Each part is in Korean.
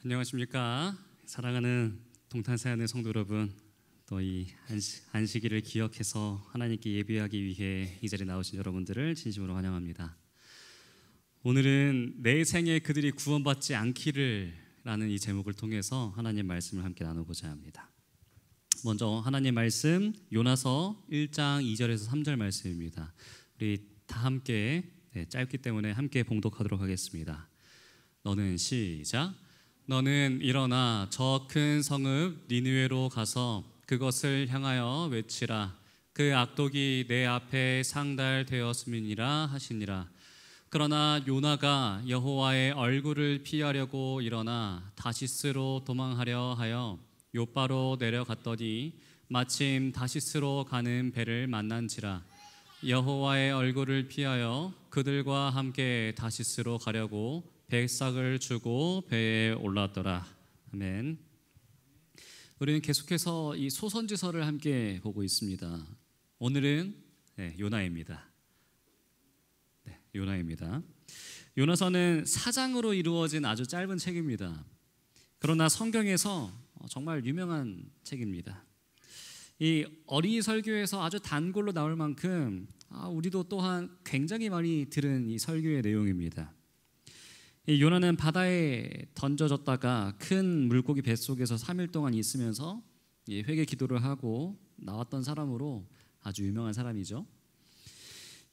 안녕하십니까. 사랑하는 동탄사연의 성도 여러분, 또 이 안식일을 기억해서 하나님께 예배하기 위해 이 자리에 나오신 여러분들을 진심으로 환영합니다. 오늘은 내 생에 그들이 구원받지 않기를 라는 이 제목을 통해서 하나님 말씀을 함께 나누고자 합니다. 먼저 하나님 말씀 요나서 1장 2절에서 3절 말씀입니다. 우리 다 함께 짧기 때문에 함께 봉독하도록 하겠습니다. 너는 시작. 너는 일어나 저 큰 성읍 니느웨로 가서 그것을 향하여 외치라. 그 악독이 내 앞에 상달되었음이니라 하시니라. 그러나 요나가 여호와의 얼굴을 피하려고 일어나 다시스로 도망하려 하여 요바로 내려갔더니 마침 다시스로 가는 배를 만난지라. 여호와의 얼굴을 피하여 그들과 함께 다시스로 가려고 배삭을 주고 배에 올랐더라. 아멘. 우리는 계속해서 이 소선지서를 함께 보고 있습니다. 오늘은 요나입니다. 요나입니다. 요나서는 4장으로 이루어진 아주 짧은 책입니다. 그러나 성경에서 정말 유명한 책입니다. 이 어린이 설교에서 아주 단골로 나올 만큼 우리도 또한 굉장히 많이 들은 이 설교의 내용입니다. 이 요나는 바다에 던져졌다가 큰 물고기 뱃속에서 3일 동안 있으면서 회개 기도를 하고 나왔던 사람으로 아주 유명한 사람이죠.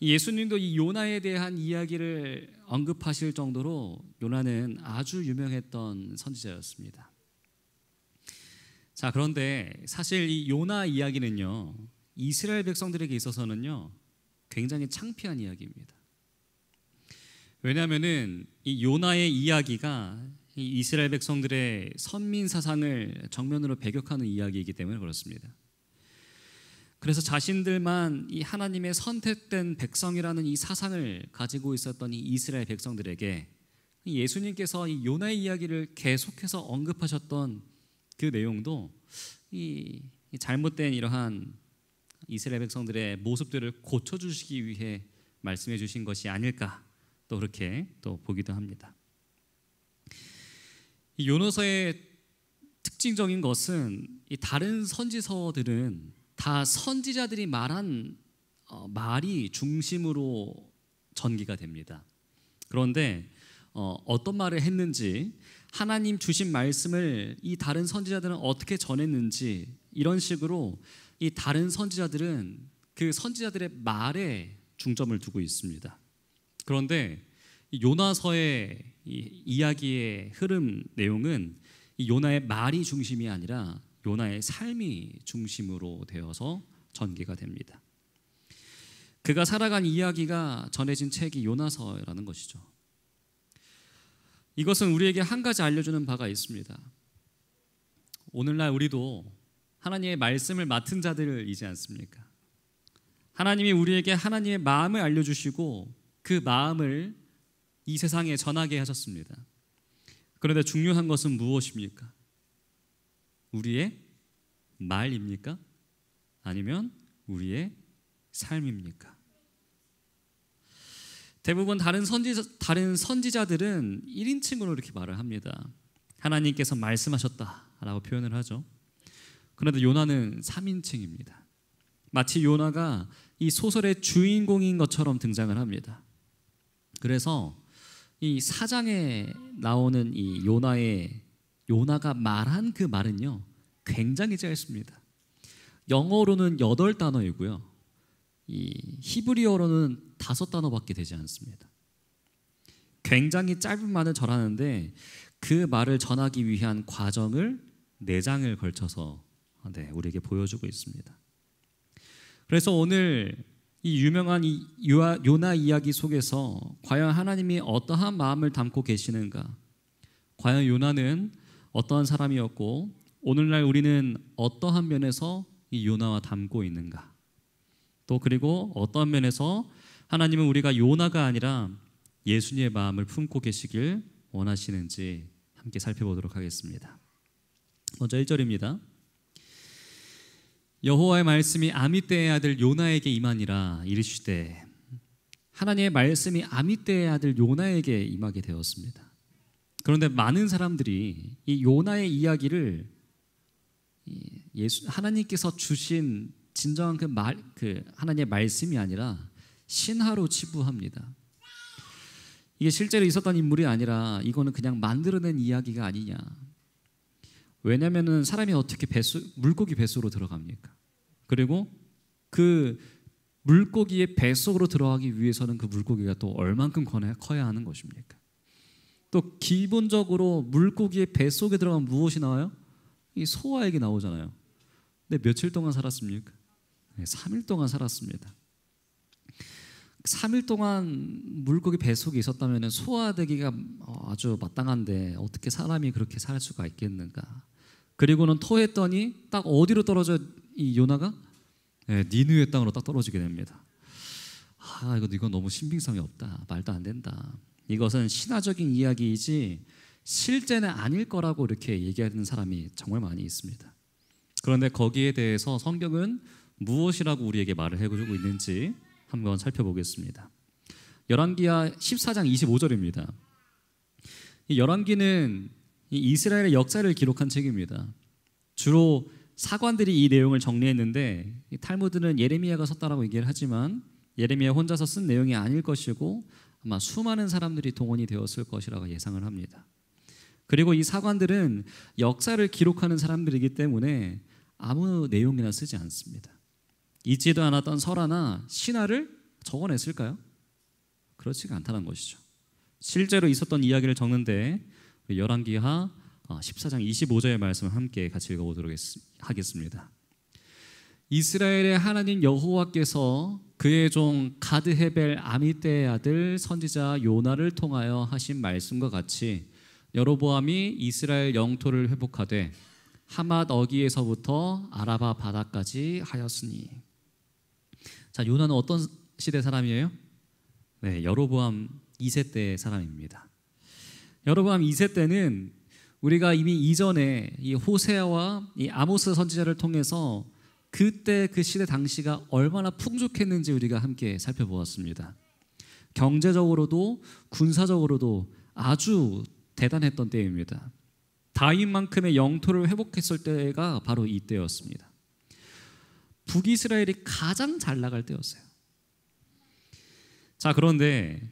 예수님도 이 요나에 대한 이야기를 언급하실 정도로 요나는 아주 유명했던 선지자였습니다. 자, 그런데 사실 이 요나 이야기는요, 이스라엘 백성들에게 있어서는요 굉장히 창피한 이야기입니다. 왜냐하면은 이 요나의 이야기가 이 이스라엘 백성들의 선민 사상을 정면으로 배격하는 이야기이기 때문에 그렇습니다. 그래서 자신들만 이 하나님의 선택된 백성이라는 이 사상을 가지고 있었던 이 이스라엘 백성들에게 예수님께서 이 요나의 이야기를 계속해서 언급하셨던 그 내용도 이 잘못된 이러한 이스라엘 백성들의 모습들을 고쳐주시기 위해 말씀해 주신 것이 아닐까, 또 그렇게 또 보기도 합니다. 이 요나서의 특징적인 것은 이 다른 선지서들은 다 선지자들이 말한 말이 중심으로 전개가 됩니다. 그런데 어떤 말을 했는지, 하나님 주신 말씀을 이 다른 선지자들은 어떻게 전했는지, 이런 식으로 이 다른 선지자들은 그 선지자들의 말에 중점을 두고 있습니다. 그런데 이 요나서의 이 이야기의 흐름 내용은 이 요나의 말이 중심이 아니라 요나의 삶이 중심으로 되어서 전개가 됩니다. 그가 살아간 이야기가 전해진 책이 요나서라는 것이죠. 이것은 우리에게 한 가지 알려주는 바가 있습니다. 오늘날 우리도 하나님의 말씀을 맡은 자들이지 않습니까? 하나님이 우리에게 하나님의 마음을 알려주시고 그 마음을 이 세상에 전하게 하셨습니다. 그런데 중요한 것은 무엇입니까? 우리의 말입니까? 아니면 우리의 삶입니까? 대부분 다른 선지자들은 1인칭으로 이렇게 말을 합니다. 하나님께서 말씀하셨다라고 표현을 하죠. 그런데 요나는 3인칭입니다. 마치 요나가 이 소설의 주인공인 것처럼 등장을 합니다. 그래서 이 4장에 나오는 이 요나가 말한 그 말은요 굉장히 짧습니다. 영어로는 8단어이고요, 이 히브리어로는 5단어밖에 되지 않습니다. 굉장히 짧은 말을 전하는데 그 말을 전하기 위한 과정을 4장을 걸쳐서 우리에게 보여주고 있습니다. 그래서 오늘 이 유명한 이 요나 이야기 속에서 과연 하나님이 어떠한 마음을 담고 계시는가, 과연 요나는 어떠한 사람이었고 오늘날 우리는 어떠한 면에서 이 요나와 닮고 있는가, 또 그리고 어떠한 면에서 하나님은 우리가 요나가 아니라 예수님의 마음을 품고 계시길 원하시는지 함께 살펴보도록 하겠습니다. 먼저 1절입니다. 여호와의 말씀이 아미떼의 아들 요나에게 임하니라. 이르시되, 하나님의 말씀이 아미떼의 아들 요나에게 임하게 되었습니다. 그런데 많은 사람들이 이 요나의 이야기를 하나님께서 주신 진정한 그 하나님의 말씀이 아니라 신화로 치부합니다. 이게 실제로 있었던 인물이 아니라 이거는 그냥 만들어낸 이야기가 아니냐. 왜냐하면 사람이 어떻게 물고기 뱃속으로 들어갑니까? 그리고 그 물고기의 뱃속으로 들어가기 위해서는 그 물고기가 또 얼만큼 커야 하는 것입니까? 또 기본적으로 물고기의 뱃속에 들어가면 무엇이 나와요? 이 소화액이 나오잖아요. 근데 며칠 동안 살았습니까? 3일 동안 살았습니다. 3일 동안 물고기 뱃속에 있었다면 소화되기가 아주 마땅한데 어떻게 사람이 그렇게 살 수가 있겠는가? 그리고는 토했더니 딱 어디로 떨어져 이 요나가? 니느웨 땅으로 딱 떨어지게 됩니다. 이건 너무 신빙성이 없다. 말도 안 된다. 이것은 신화적인 이야기이지 실제는 아닐 거라고 이렇게 얘기하는 사람이 정말 많이 있습니다. 그런데 거기에 대해서 성경은 무엇이라고 우리에게 말을 해주고 있는지 한번 살펴보겠습니다. 열왕기하 14장 25절입니다. 이 열왕기는 이 이스라엘의 역사를 기록한 책입니다. 주로 사관들이 이 내용을 정리했는데 이 탈무드는 예레미야가 썼다라고 얘기를 하지만 예레미야 혼자서 쓴 내용이 아닐 것이고 아마 수많은 사람들이 동원이 되었을 것이라고 예상을 합니다. 그리고 이 사관들은 역사를 기록하는 사람들이기 때문에 아무 내용이나 쓰지 않습니다. 있지도 않았던 설화나 신화를 적어냈을까요? 그렇지가 않다는 것이죠. 실제로 있었던 이야기를 적는데 열왕기하 14장 25절의 말씀을 함께 같이 읽어보도록 하겠습니다. 이스라엘의 하나님 여호와께서 그의 종 가드헤벨 아미떼의 아들 선지자 요나를 통하여 하신 말씀과 같이 여로보암이 이스라엘 영토를 회복하되 하맛 어기에서부터 아라바 바다까지 하였으니. 자, 요나는 어떤 시대 사람이에요? 네, 여로보암 2세 때 사람입니다. 여로보암 2세 때는 우리가 이미 이전에 이 호세아와 이 아모스 선지자를 통해서 그때 그 시대 당시가 얼마나 풍족했는지 우리가 함께 살펴보았습니다. 경제적으로도 군사적으로도 아주 대단했던 때입니다. 다윗만큼의 영토를 회복했을 때가 바로 이때였습니다. 북이스라엘이 가장 잘 나갈 때였어요. 자, 그런데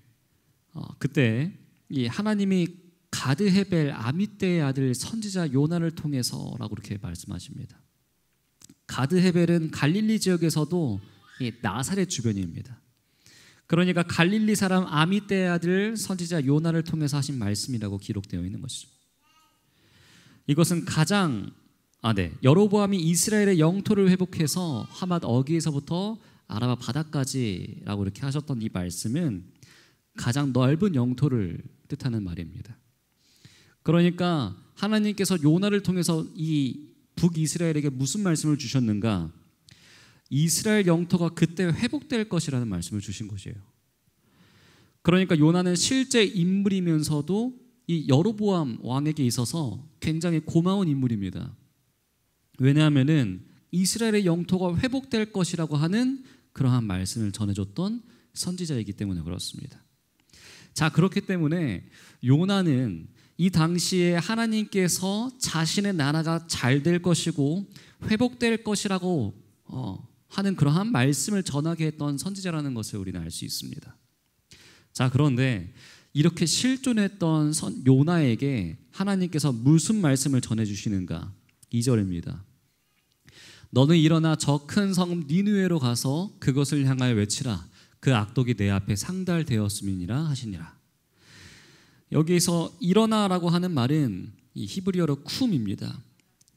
그때 이 하나님이 가드헤벨 아미떼의 아들 선지자 요나를 통해서라고 그렇게 말씀하십니다. 가드헤벨은 갈릴리 지역에서도 이 나사렛 주변입니다. 그러니까 갈릴리 사람 아미떼의 아들 선지자 요나를 통해서 하신 말씀이라고 기록되어 있는 것이죠. 이것은 여로보암이 이스라엘의 영토를 회복해서 하맛 어기에서부터 아라바 바다까지라고 이렇게 하셨던 이 말씀은 가장 넓은 영토를 뜻하는 말입니다. 그러니까 하나님께서 요나를 통해서 이 북이스라엘에게 무슨 말씀을 주셨는가? 이스라엘 영토가 그때 회복될 것이라는 말씀을 주신 것이에요. 그러니까 요나는 실제 인물이면서도 이 여로보암 왕에게 있어서 굉장히 고마운 인물입니다. 왜냐하면은 이스라엘의 영토가 회복될 것이라고 하는 그러한 말씀을 전해줬던 선지자이기 때문에 그렇습니다. 자, 그렇기 때문에 요나는 이 당시에 하나님께서 자신의 나라가 잘 될 것이고 회복될 것이라고 하는 그러한 말씀을 전하게 했던 선지자라는 것을 우리는 알 수 있습니다. 자, 그런데 이렇게 실존했던 요나에게 하나님께서 무슨 말씀을 전해주시는가? 2절입니다. 너는 일어나 저 큰 성 니느웨로 가서 그것을 향하여 외치라. 그 악독이 내 앞에 상달되었음이니라 하시니라. 여기서 일어나라고 하는 말은 이 히브리어로 쿰입니다.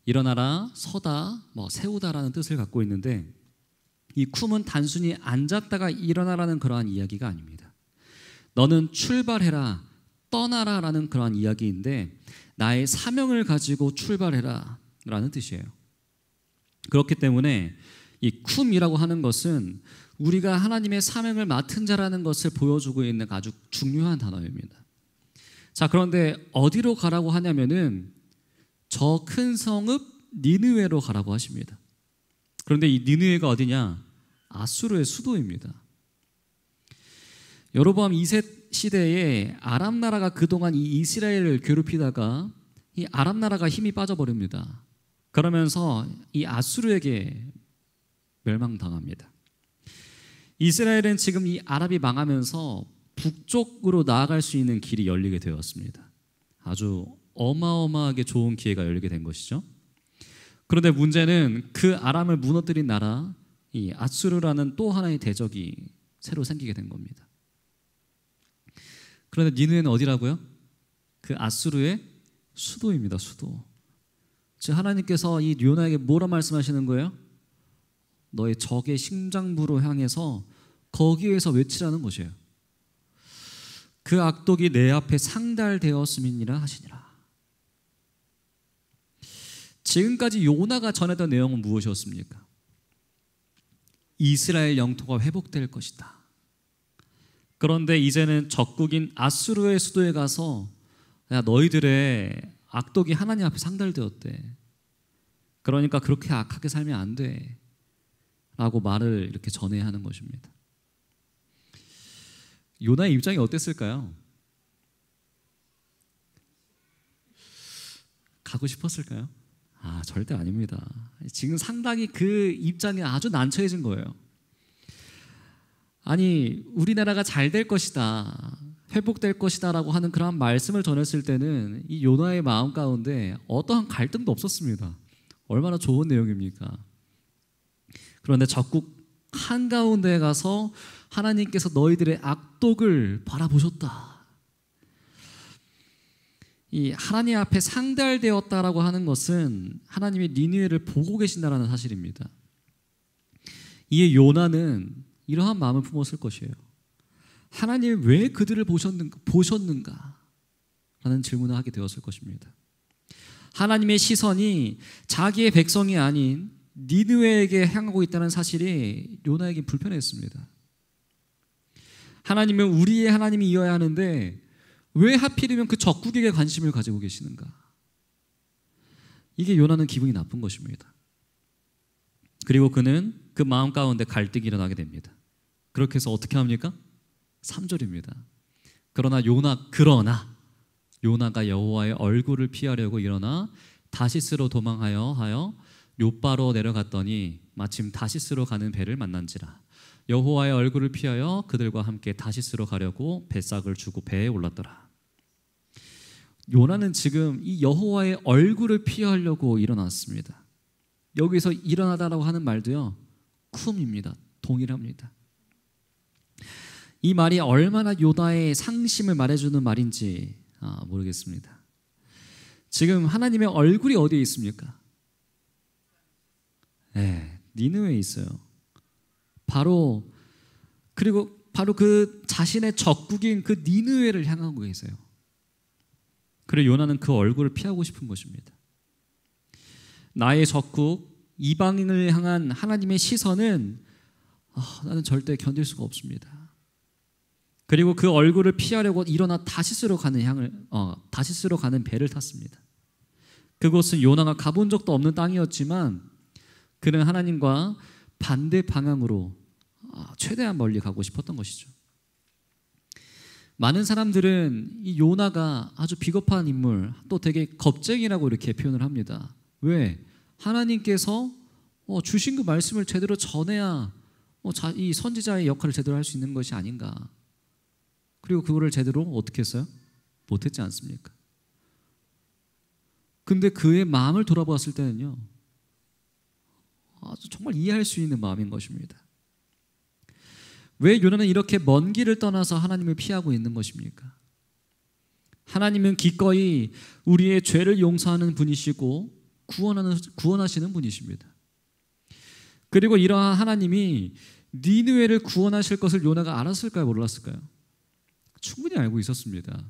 일어나라, 서다, 세우다라는 뜻을 갖고 있는데 이 쿰은 단순히 앉았다가 일어나라는 그러한 이야기가 아닙니다. 너는 출발해라, 떠나라라는 그러한 이야기인데 나의 사명을 가지고 출발해라 라는 뜻이에요. 그렇기 때문에 이 쿰이라고 하는 것은 우리가 하나님의 사명을 맡은 자라는 것을 보여주고 있는 아주 중요한 단어입니다. 자, 그런데 어디로 가라고 하냐면은 저 큰 성읍 니느웨로 가라고 하십니다. 그런데 이 니느웨가 어디냐? 아수르의 수도입니다. 여로보암 2세 시대에 아람 나라가 그동안 이 이스라엘을 괴롭히다가 이 아람 나라가 힘이 빠져버립니다. 그러면서 이 아수르에게 멸망당합니다. 이스라엘은 지금 이 아랍이 망하면서 북쪽으로 나아갈 수 있는 길이 열리게 되었습니다. 아주 어마어마하게 좋은 기회가 열리게 된 것이죠. 그런데 문제는 그 아람을 무너뜨린 나라 이 아수르라는 또 하나의 대적이 새로 생기게 된 겁니다. 그런데 니느웨는 어디라고요? 그 아수르의 수도입니다. 수도. 즉 하나님께서 이 요나에게 뭐라 말씀하시는 거예요? 너의 적의 심장부로 향해서 거기에서 외치라는 것이에요. 그 악독이 내 앞에 상달되었음이니라 하시니라. 지금까지 요나가 전했던 내용은 무엇이었습니까? 이스라엘 영토가 회복될 것이다. 그런데 이제는 적국인 아수르의 수도에 가서 야, 너희들의 악독이 하나님 앞에 상달되었대. 그러니까 그렇게 악하게 살면 안 돼. 라고 말을 이렇게 전해야 하는 것입니다. 요나의 입장이 어땠을까요? 가고 싶었을까요? 절대 아닙니다. 지금 상당히 그 입장이 아주 난처해진 거예요. 아니, 우리나라가 잘 될 것이다, 회복될 것이다 라고 하는 그런 말씀을 전했을 때는 이 요나의 마음 가운데 어떠한 갈등도 없었습니다. 얼마나 좋은 내용입니까? 그런데 적국 한가운데에 가서 하나님께서 너희들의 악독을 바라보셨다. 이 하나님 앞에 상달되었다라고 하는 것은 하나님이 니느웨를 보고 계신다라는 사실입니다. 이에 요나는 이러한 마음을 품었을 것이에요. 하나님이 왜 그들을 보셨는가? 라는 질문을 하게 되었을 것입니다. 하나님의 시선이 자기의 백성이 아닌 니느웨에게 향하고 있다는 사실이 요나에게 불편했습니다. 하나님은 우리의 하나님이어야 하는데 왜 하필이면 그 적국에게 관심을 가지고 계시는가? 이게 요나는 기분이 나쁜 것입니다. 그리고 그는 그 마음 가운데 갈등이 일어나게 됩니다. 그렇게 해서 어떻게 합니까? 3절입니다. 그러나 요나가 여호와의 얼굴을 피하려고 일어나 다시스로 도망하여 요바로 내려갔더니 마침 다시스로 가는 배를 만난지라. 여호와의 얼굴을 피하여 그들과 함께 다시스로 가려고 뱃삭을 주고 배에 올랐더라. 요나는 지금 이 여호와의 얼굴을 피하려고 일어났습니다. 여기서 일어나다라고 하는 말도요, 쿰입니다. 동일합니다. 이 말이 얼마나 요나의 상심을 말해주는 말인지 모르겠습니다. 지금 하나님의 얼굴이 어디에 있습니까? 네, 니느웨에 있어요. 바로 그 자신의 적국인 그 니느웨를 향하고 계세요. 그리고 요나는 그 얼굴을 피하고 싶은 것입니다. 나의 적국 이방인을 향한 하나님의 시선은 나는 절대 견딜 수가 없습니다. 그리고 그 얼굴을 피하려고 일어나 다시스로 가는 배를 탔습니다. 그곳은 요나가 가본 적도 없는 땅이었지만 그는 하나님과 반대 방향으로 최대한 멀리 가고 싶었던 것이죠. 많은 사람들은 이 요나가 아주 비겁한 인물, 또 되게 겁쟁이라고 이렇게 표현을 합니다. 왜? 하나님께서 주신 그 말씀을 제대로 전해야 이 선지자의 역할을 제대로 할 수 있는 것이 아닌가. 그리고 그거를 제대로 어떻게 했어요? 못했지 않습니까? 근데 그의 마음을 돌아보았을 때는요, 아주 정말 이해할 수 있는 마음인 것입니다. 왜 요나는 이렇게 먼 길을 떠나서 하나님을 피하고 있는 것입니까? 하나님은 기꺼이 우리의 죄를 용서하는 분이시고 구원하시는 분이십니다. 그리고 이러한 하나님이 니느웨를 구원하실 것을 요나가 알았을까요? 몰랐을까요? 충분히 알고 있었습니다.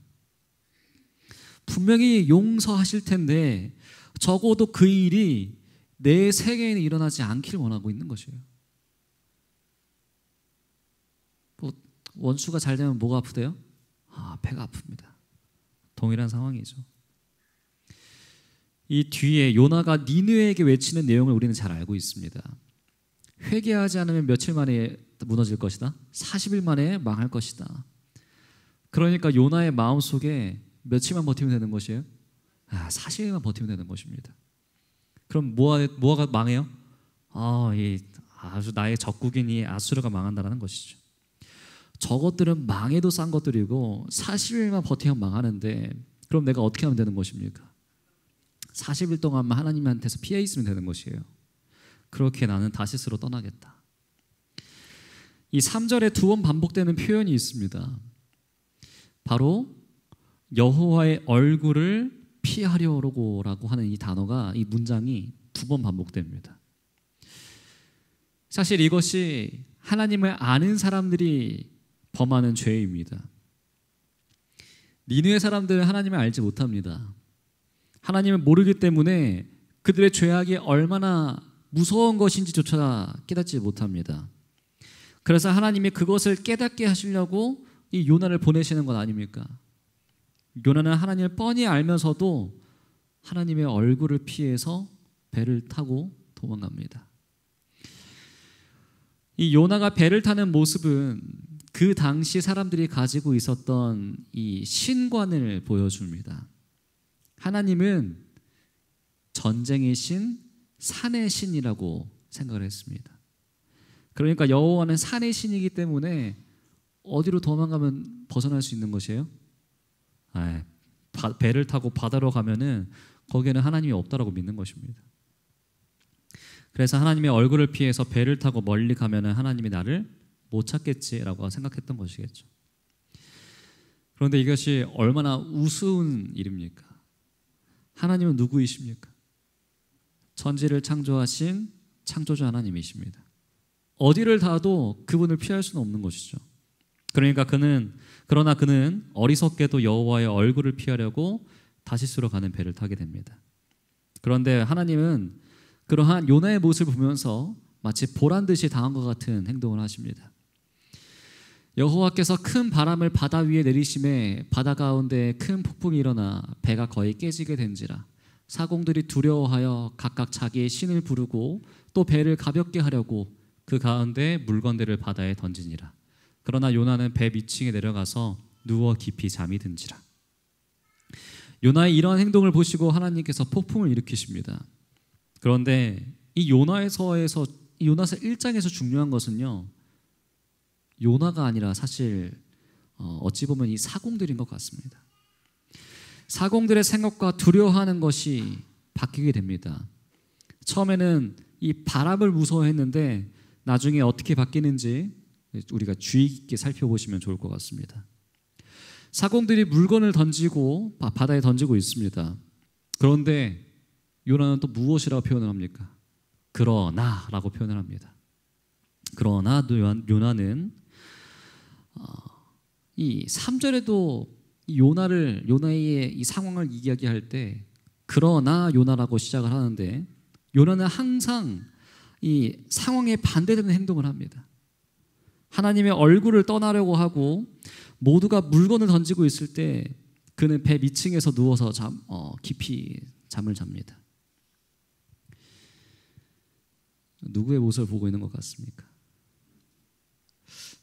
분명히 용서하실 텐데 적어도 그 일이 내 세계에는 일어나지 않기를 원하고 있는 것이에요. 원수가 잘 되면 뭐가 아프대요? 배가 아픕니다. 동일한 상황이죠. 이 뒤에 요나가 니느웨에게 외치는 내용을 우리는 잘 알고 있습니다. 회개하지 않으면 며칠 만에 무너질 것이다. 40일 만에 망할 것이다. 그러니까 요나의 마음속에 며칠만 버티면 되는 것이에요? 40일만 버티면 되는 것입니다. 그럼 뭐가 망해요? 이 아주 나의 적국인 이 아수르가 망한다는 것이죠. 저것들은 망해도 싼 것들이고 40일만 버티면 망하는데, 그럼 내가 어떻게 하면 되는 것입니까? 40일 동안만 하나님한테서 피해 있으면 되는 것이에요. 그렇게 나는 다시스로 떠나겠다. 이 3절에 2번 반복되는 표현이 있습니다. 바로 여호와의 얼굴을 피하려고라고 하는 이 단어가, 이 문장이 2번 반복됩니다. 사실 이것이 하나님을 아는 사람들이 범하는 죄입니다. 니느웨 사람들은 하나님을 알지 못합니다. 하나님을 모르기 때문에 그들의 죄악이 얼마나 무서운 것인지조차 깨닫지 못합니다. 그래서 하나님이 그것을 깨닫게 하시려고 이 요나를 보내시는 것 아닙니까? 요나는 하나님을 뻔히 알면서도 하나님의 얼굴을 피해서 배를 타고 도망갑니다. 이 요나가 배를 타는 모습은 그 당시 사람들이 가지고 있었던 이 신관을 보여줍니다. 하나님은 전쟁의 신, 산의 신이라고 생각을 했습니다. 그러니까 여호와는 산의 신이기 때문에 어디로 도망가면 벗어날 수 있는 것이에요? 배를 타고 바다로 가면은 거기에는 하나님이 없다라고 믿는 것입니다. 그래서 하나님의 얼굴을 피해서 배를 타고 멀리 가면은 하나님이 나를 못 찾겠지라고 생각했던 것이겠죠. 그런데 이것이 얼마나 우스운 일입니까? 하나님은 누구이십니까? 천지를 창조하신 창조주 하나님이십니다. 어디를 닿아도 그분을 피할 수는 없는 것이죠. 그러나 그는 어리석게도 여호와의 얼굴을 피하려고 다시스로 가는 배를 타게 됩니다. 그런데 하나님은 그러한 요나의 모습을 보면서 마치 보란듯이 당한 것 같은 행동을 하십니다. 여호와께서 큰 바람을 바다 위에 내리심에 바다 가운데 큰 폭풍이 일어나 배가 거의 깨지게 된지라. 사공들이 두려워하여 각각 자기의 신을 부르고 또 배를 가볍게 하려고 그 가운데 물건들을 바다에 던지니라. 그러나 요나는 배 밑층에 내려가서 누워 깊이 잠이 든지라. 요나의 이러한 행동을 보시고 하나님께서 폭풍을 일으키십니다. 그런데 이 요나서 1장에서 중요한 것은요, 요나가 아니라 사실 어찌 보면 이 사공들인 것 같습니다. 사공들의 생각과 두려워하는 것이 바뀌게 됩니다. 처음에는 이 바람을 무서워했는데 나중에 어떻게 바뀌는지 우리가 주의 깊게 살펴보시면 좋을 것 같습니다. 사공들이 물건을 던지고 바다에 던지고 있습니다. 그런데 요나는 또 무엇이라고 표현을 합니까? 그러나라고 표현을 합니다. 그러나 요나는 이 3절에도 요나의 이 상황을 이야기할 때 그러나 요나라고 시작을 하는데, 요나는 항상 이 상황에 반대되는 행동을 합니다. 하나님의 얼굴을 떠나려고 하고 모두가 물건을 던지고 있을 때 그는 배 밑층에서 누워서 깊이 잠을 잡니다. 누구의 모습을 보고 있는 것 같습니까?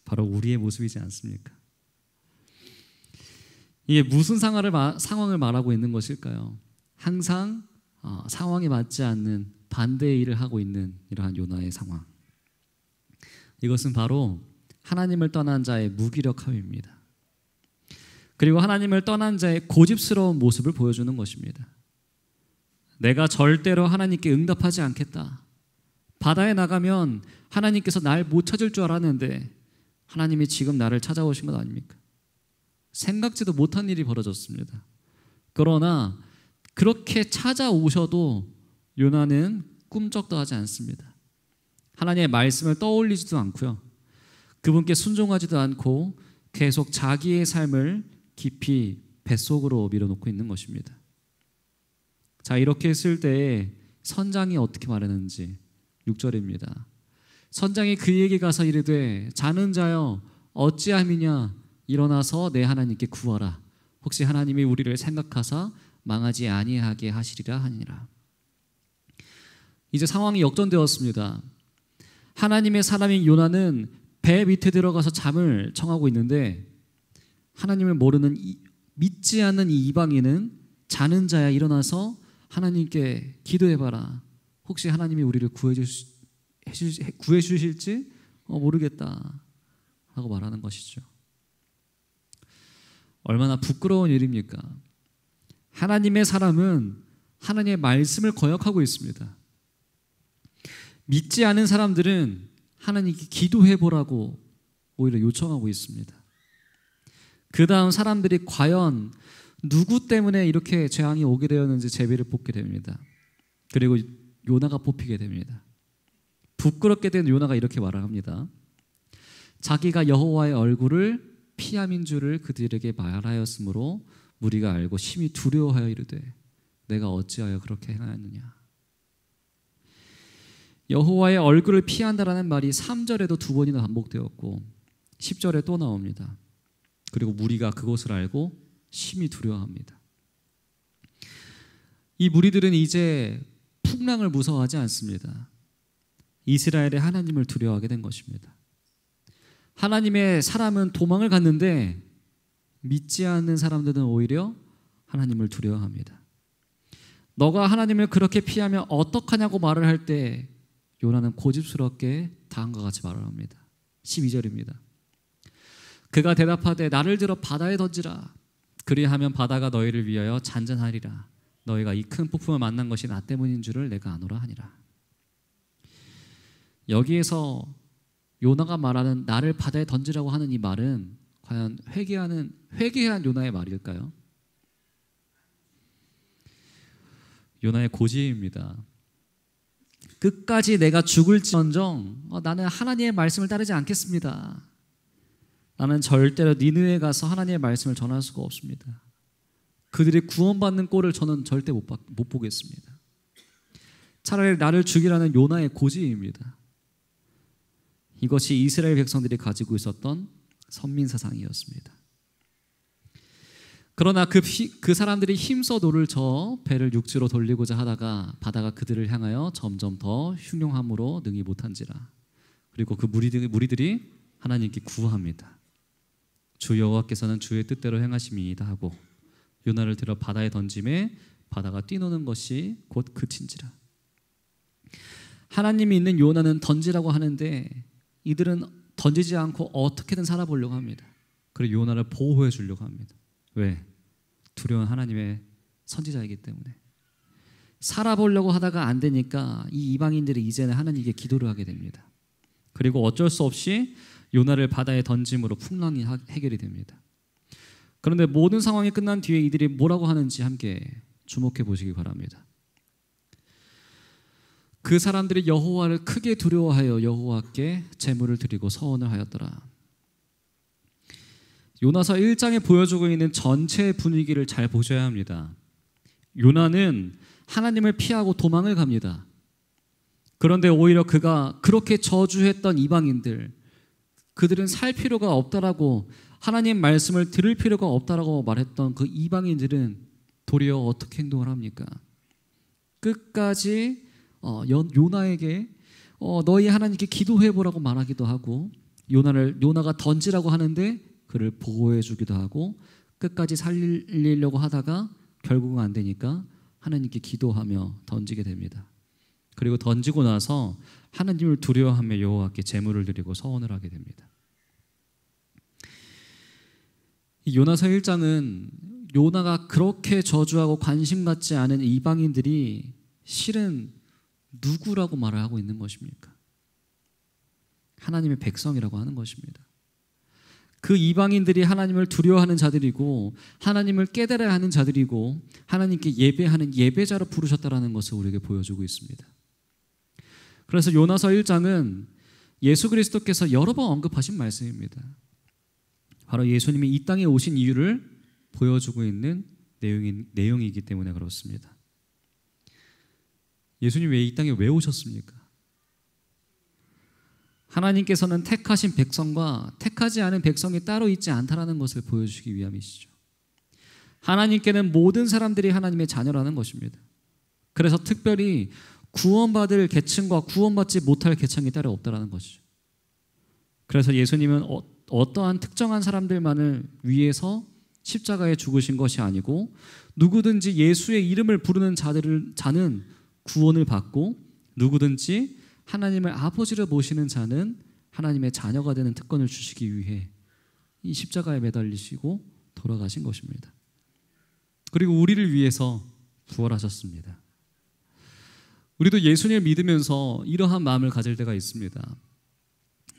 바로 우리의 모습이지 않습니까? 이게 무슨 상황을 말하고 있는 것일까요? 항상 상황에 맞지 않는 반대의 일을 하고 있는 이러한 요나의 상황. 이것은 바로 하나님을 떠난 자의 무기력함입니다. 그리고 하나님을 떠난 자의 고집스러운 모습을 보여주는 것입니다. 내가 절대로 하나님께 응답하지 않겠다. 바다에 나가면 하나님께서 날 못 찾을 줄 알았는데 하나님이 지금 나를 찾아오신 것 아닙니까? 생각지도 못한 일이 벌어졌습니다. 그러나 그렇게 찾아오셔도 요나는 꿈쩍도 하지 않습니다. 하나님의 말씀을 떠올리지도 않고요, 그분께 순종하지도 않고 계속 자기의 삶을 깊이 뱃속으로 밀어놓고 있는 것입니다. 자, 이렇게 했을 때에 선장이 어떻게 말하는지 6절입니다. 선장이 그에게 가서 이르되 자는 자여 어찌함이냐, 일어나서 내 하나님께 구하라. 혹시 하나님이 우리를 생각하사 망하지 아니하게 하시리라 하니라. 이제 상황이 역전되었습니다. 하나님의 사람인 요나는 배 밑에 들어가서 잠을 청하고 있는데 하나님을 모르는 믿지 않는 이 이방인은 자는 자야 일어나서 하나님께 기도해봐라. 혹시 하나님이 우리를 구해주실지 모르겠다 라고 말하는 것이죠. 얼마나 부끄러운 일입니까? 하나님의 사람은 하나님의 말씀을 거역하고 있습니다. 믿지 않은 사람들은 하나님께 기도해보라고 오히려 요청하고 있습니다. 그 다음 사람들이 과연 누구 때문에 이렇게 재앙이 오게 되었는지 제비를 뽑게 됩니다. 그리고 요나가 뽑히게 됩니다. 부끄럽게 된 요나가 이렇게 말을 합니다. 자기가 여호와의 얼굴을 피함인 줄을 그들에게 말하였으므로 무리가 알고 심히 두려워하여 이르되 내가 어찌하여 그렇게 행하였느냐. 여호와의 얼굴을 피한다라는 말이 3절에도 2번이나 반복되었고 10절에 또 나옵니다. 그리고 무리가 그것을 알고 심히 두려워합니다. 이 무리들은 이제 풍랑을 무서워하지 않습니다. 이스라엘의 하나님을 두려워하게 된 것입니다. 하나님의 사람은 도망을 갔는데 믿지 않는 사람들은 오히려 하나님을 두려워합니다. 너가 하나님을 그렇게 피하면 어떡하냐고 말을 할 때 요나는 고집스럽게 다음과 같이 말을 합니다. 12절입니다. 그가 대답하되 나를 들어 바다에 던지라. 그리하면 바다가 너희를 위하여 잔잔하리라. 너희가 이 큰 폭풍을 만난 것이 나 때문인 줄을 내가 아노라 하니라. 여기에서 요나가 말하는 나를 바다에 던지라고 하는 이 말은 과연 회개한 요나의 말일까요? 요나의 고집입니다. 끝까지 내가 죽을지언정 나는 하나님의 말씀을 따르지 않겠습니다. 나는 절대로 니느웨에 가서 하나님의 말씀을 전할 수가 없습니다. 그들이 구원받는 꼴을 저는 절대 못 보겠습니다. 차라리 나를 죽이라는 요나의 고집입니다. 이것이 이스라엘 백성들이 가지고 있었던 선민사상이었습니다. 그러나 그 사람들이 힘써 노를 저어 배를 육지로 돌리고자 하다가 바다가 그들을 향하여 점점 더 흉용함으로 능히 못한지라. 그리고 그 무리들이 하나님께 구합니다. 주 여호와께서는 주의 뜻대로 행하심이다 하고 요나를 들어 바다에 던짐에 바다가 뛰노는 것이 곧 그친지라. 하나님이 있는 요나는 던지라고 하는데 이들은 던지지 않고 어떻게든 살아보려고 합니다. 그리고 요나를 보호해 주려고 합니다. 왜? 두려운 하나님의 선지자이기 때문에. 살아보려고 하다가 안 되니까 이 이방인들이 이제는 하나님께 기도를 하게 됩니다. 그리고 어쩔 수 없이 요나를 바다에 던짐으로 풍랑이 해결이 됩니다. 그런데 모든 상황이 끝난 뒤에 이들이 뭐라고 하는지 함께 주목해 보시기 바랍니다. 그 사람들이 여호와를 크게 두려워하여 여호와께 제물을 드리고 서원을 하였더라. 요나서 1장에 보여주고 있는 전체 분위기를 잘 보셔야 합니다. 요나는 하나님을 피하고 도망을 갑니다. 그런데 오히려 그가 그렇게 저주했던 이방인들, 그들은 살 필요가 없다라고, 하나님 말씀을 들을 필요가 없다라고 말했던 그 이방인들은 도리어 어떻게 행동을 합니까? 끝까지 요나에게 너희 하나님께 기도해보라고 말하기도 하고, 요나가 던지라고 하는데 그를 보호해 주기도 하고, 끝까지 살리려고 하다가 결국은 안 되니까 하나님께 기도하며 던지게 됩니다. 그리고 던지고 나서 하나님을 두려워하며 여호와께 제물을 드리고 서원을 하게 됩니다. 이 요나서 1장은 요나가 그렇게 저주하고 관심 갖지 않은 이방인들이 실은 누구라고 말을 하고 있는 것입니까? 하나님의 백성이라고 하는 것입니다. 그 이방인들이 하나님을 두려워하는 자들이고 하나님을 깨달아야 하는 자들이고 하나님께 예배하는 예배자로 부르셨다라는 것을 우리에게 보여주고 있습니다. 그래서 요나서 1장은 예수 그리스도께서 여러 번 언급하신 말씀입니다. 바로 예수님이 이 땅에 오신 이유를 보여주고 있는 내용이기 때문에 그렇습니다. 예수님 이 땅에 왜 오셨습니까? 하나님께서는 택하신 백성과 택하지 않은 백성이 따로 있지 않다라는 것을 보여주시기 위함이시죠. 하나님께는 모든 사람들이 하나님의 자녀라는 것입니다. 그래서 특별히 구원받을 계층과 구원받지 못할 계층이 따로 없다라는 것이죠. 그래서 예수님은 어떠한 특정한 사람들만을 위해서 십자가에 죽으신 것이 아니고 누구든지 예수의 이름을 부르는 자는 구원을 받고 누구든지 하나님을 아버지로 모시는 자는 하나님의 자녀가 되는 특권을 주시기 위해 이 십자가에 매달리시고 돌아가신 것입니다. 그리고 우리를 위해서 부활하셨습니다. 우리도 예수님을 믿으면서 이러한 마음을 가질 때가 있습니다.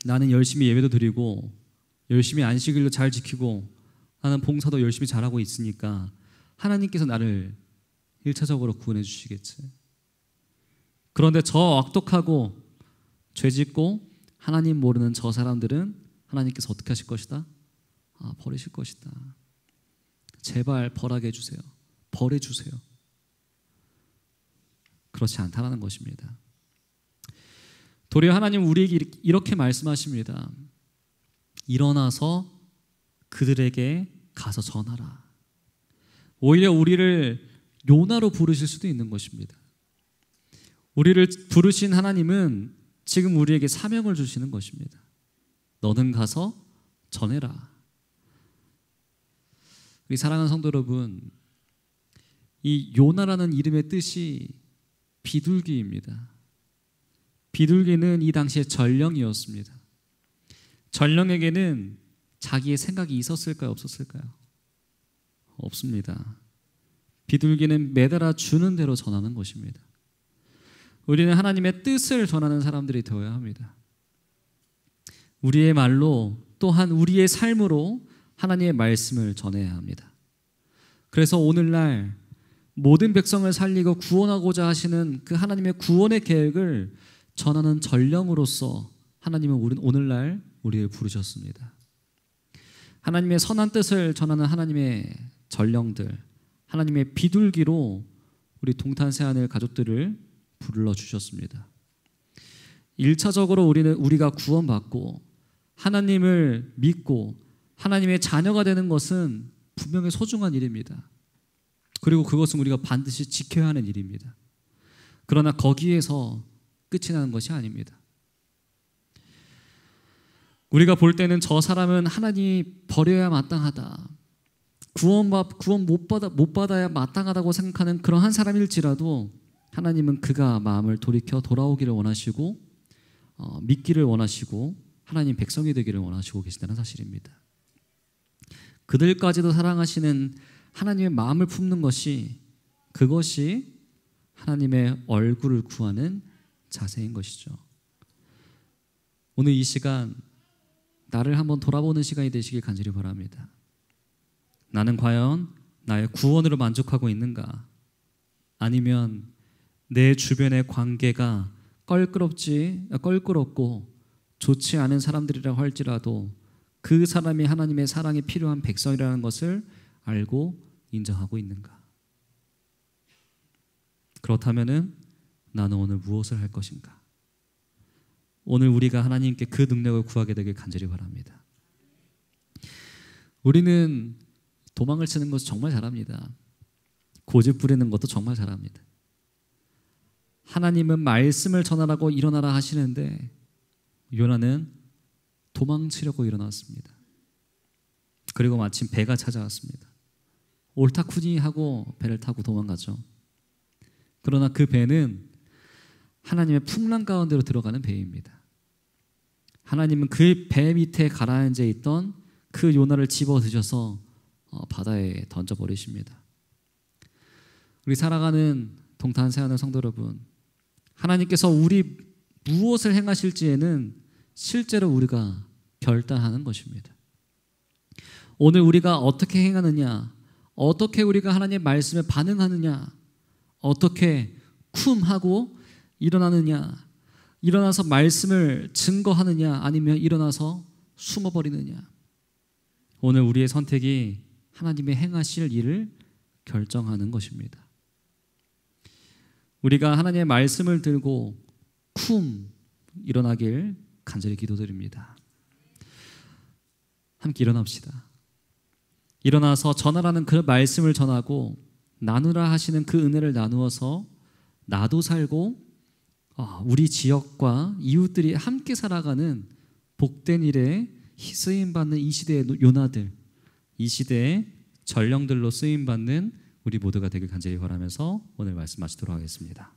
나는 열심히 예배도 드리고 열심히 안식일도 잘 지키고 나는 봉사도 열심히 잘하고 있으니까 하나님께서 나를 1차적으로 구원해 주시겠지. 그런데 저 악독하고 죄짓고 하나님 모르는 저 사람들은 하나님께서 어떻게 하실 것이다? 버리실 것이다. 제발 벌하게 해주세요. 벌해 주세요. 그렇지 않다라는 것입니다. 도리어 하나님 우리에게 이렇게 말씀하십니다. 일어나서 그들에게 가서 전하라. 오히려 우리를 요나로 부르실 수도 있는 것입니다. 우리를 부르신 하나님은 지금 우리에게 사명을 주시는 것입니다. 너는 가서 전해라. 우리 사랑하는 성도 여러분, 이 요나라는 이름의 뜻이 비둘기입니다. 비둘기는 이 당시에 전령이었습니다. 전령에게는 자기의 생각이 있었을까요? 없었을까요? 없습니다. 비둘기는 매달아 주는 대로 전하는 것입니다. 우리는 하나님의 뜻을 전하는 사람들이 되어야 합니다. 우리의 말로 또한 우리의 삶으로 하나님의 말씀을 전해야 합니다. 그래서 오늘날 모든 백성을 살리고 구원하고자 하시는 그 하나님의 구원의 계획을 전하는 전령으로서 하나님은 오늘날 우리를 부르셨습니다. 하나님의 선한 뜻을 전하는 하나님의 전령들, 하나님의 비둘기로 우리 동탄세안을 가족들을 불러주셨습니다. 1차적으로 우리가 구원받고 하나님을 믿고 하나님의 자녀가 되는 것은 분명히 소중한 일입니다. 그리고 그것은 우리가 반드시 지켜야 하는 일입니다. 그러나 거기에서 끝이 나는 것이 아닙니다. 우리가 볼 때는 저 사람은 하나님이 버려야 마땅하다, 구원 못 받아야 마땅하다고 생각하는 그러한 사람일지라도 하나님은 그가 마음을 돌이켜 돌아오기를 원하시고 믿기를 원하시고 하나님 백성이 되기를 원하시고 계신다는 사실입니다. 그들까지도 사랑하시는 하나님의 마음을 품는 것이, 그것이 하나님의 얼굴을 구하는 자세인 것이죠. 오늘 이 시간 나를 한번 돌아보는 시간이 되시길 간절히 바랍니다. 나는 과연 나의 구원으로 만족하고 있는가? 아니면 내 주변의 관계가 껄끄럽고 좋지 않은 사람들이라고 할지라도 그 사람이 하나님의 사랑이 필요한 백성이라는 것을 알고 인정하고 있는가? 그렇다면은 나는 오늘 무엇을 할 것인가? 오늘 우리가 하나님께 그 능력을 구하게 되길 간절히 바랍니다. 우리는 도망을 치는 것을 정말 잘합니다. 고집 부리는 것도 정말 잘합니다. 하나님은 말씀을 전하라고 일어나라 하시는데 요나는 도망치려고 일어났습니다. 그리고 마침 배가 찾아왔습니다. 옳다쿠니 하고 배를 타고 도망가죠. 그러나 그 배는 하나님의 풍랑 가운데로 들어가는 배입니다. 하나님은 그 배 밑에 가라앉아 있던 그 요나를 집어 드셔서 바다에 던져버리십니다. 우리 살아가는 동탄세안의 성도 여러분, 하나님께서 우리 무엇을 행하실지에는 실제로 우리가 결단하는 것입니다. 오늘 우리가 어떻게 행하느냐, 어떻게 우리가 하나님의 말씀에 반응하느냐, 어떻게 쿰하고 일어나느냐, 일어나서 말씀을 증거하느냐, 아니면 일어나서 숨어버리느냐, 오늘 우리의 선택이 하나님의 행하실 일을 결정하는 것입니다. 우리가 하나님의 말씀을 들고 일어나길 간절히 기도드립니다. 함께 일어납시다. 일어나서 전하라는 그 말씀을 전하고 나누라 하시는 그 은혜를 나누어서 나도 살고 우리 지역과 이웃들이 함께 살아가는 복된 일에 쓰임 받는 이 시대의 요나들, 이 시대의 전령들로 쓰임 받는 우리 모두가 되길 간절히 바라면서 오늘 말씀 마치도록 하겠습니다.